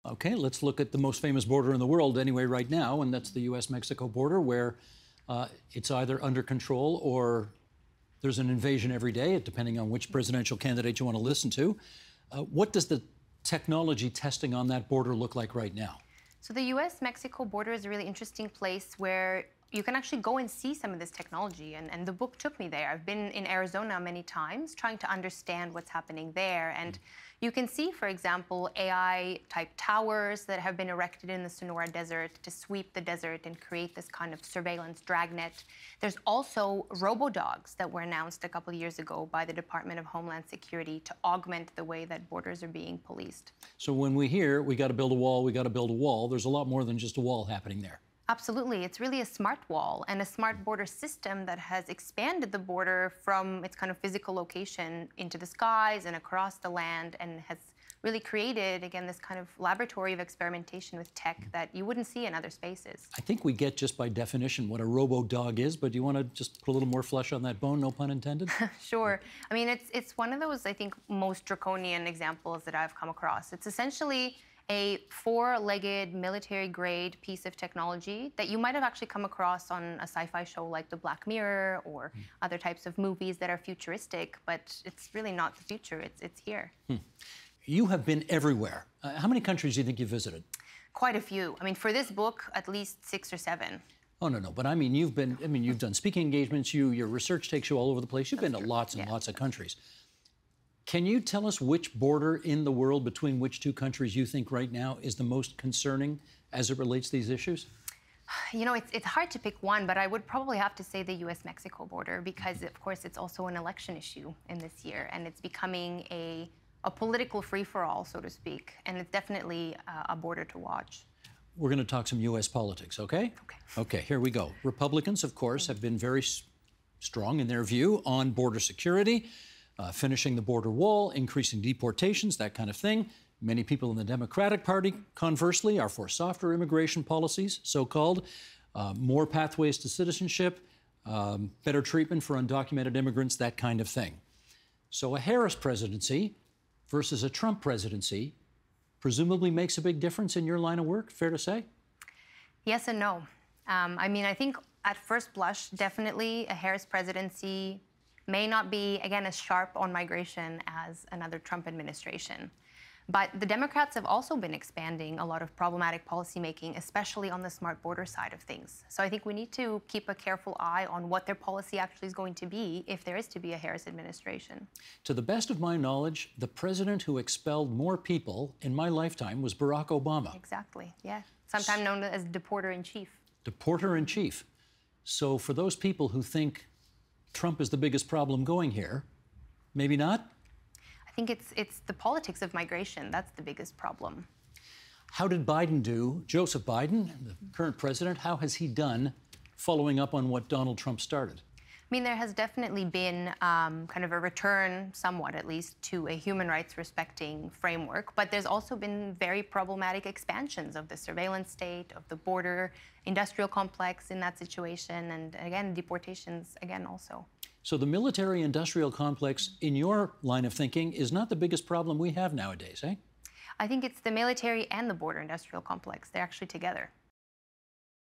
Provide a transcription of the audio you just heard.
Okay, let's look at the most famous border in the world anyway right now, and that's the U.S. Mexico border, where it's either under control or there's an invasion every day, depending on which presidential candidate you want to listen to. What does the technology testing on that border look like right now? So the U.S. Mexico border is a really interesting place where you can actually go and see some of this technology. And the book took me there. I've been in Arizona many times trying to understand what's happening there. And you can see, for example, AI-type towers that have been erected in the Sonora Desert to sweep the desert and create this kind of surveillance dragnet. There's also robo-dogs that were announced a couple of years ago by the Department of Homeland Security to augment the way that borders are being policed. So when we hear, we got to build a wall, we got to build a wall, there's a lot more than just a wall happening there. Absolutely. It's really a smart wall and a smart border system that has expanded the border from its kind of physical location into the skies and across the land, and has really created, again, this kind of laboratory of experimentation with tech that you wouldn't see in other spaces. I think we get just by definition what a robo-dog is, but do you want to just put a little more flesh on that bone, no pun intended? Sure. I mean, it's one of those, I think, most draconian examples that I've come across. It's essentially a four-legged military-grade piece of technology that you might have actually come across on a sci-fi show like The Black Mirror or other types of movies that are futuristic, but it's really not the future. It's here. You have been everywhere. How many countries do you think you've visited? Quite a few. I mean, for this book, at least 6 or 7. Oh, no, but I mean, you've done speaking engagements, your research takes you all over the place. You've been to lots and lots of countries. Can you tell us which border in the world between which two countries you think right now is the most concerning as it relates to these issues? You know, it's hard to pick one, but I would probably have to say the U.S. Mexico border because, of course, it's also an election issue in this year, and it's becoming a political free-for-all, so to speak, and it's definitely a border to watch. We're going to talk some U.S. politics, okay? Okay, here we go. Republicans, of course, have been very strong in their view on border security. Finishing the border wall, increasing deportations, that kind of thing. Many people in the Democratic Party, conversely, are for softer immigration policies, so-called, more pathways to citizenship, better treatment for undocumented immigrants, that kind of thing. So a Harris presidency versus a Trump presidency presumably makes a big difference in your line of work, fair to say? Yes and no. I mean, I think at first blush, definitely a Harris presidency may not be, again, as sharp on migration as another Trump administration. But the Democrats have also been expanding a lot of problematic policymaking, especially on the smart border side of things. So I think we need to keep a careful eye on what their policy actually is going to be if there is to be a Harris administration. To the best of my knowledge, the president who expelled more people in my lifetime was Barack Obama. Exactly, yeah. Sometimes known as deporter-in-chief. Deporter-in-chief. So for those people who think Trump is the biggest problem going here, maybe not? I think it's the politics of migration. That's the biggest problem. How did Biden do? Joseph Biden, the current president, how has he done following up on what Donald Trump started? I mean, there has definitely been kind of a return, somewhat at least, to a human rights respecting framework. But there's also been very problematic expansions of the surveillance state, of the border industrial complex in that situation, and again, deportations again also. So the military-industrial complex, in your line of thinking, is not the biggest problem we have nowadays, eh? I think it's the military and the border industrial complex. They're actually together.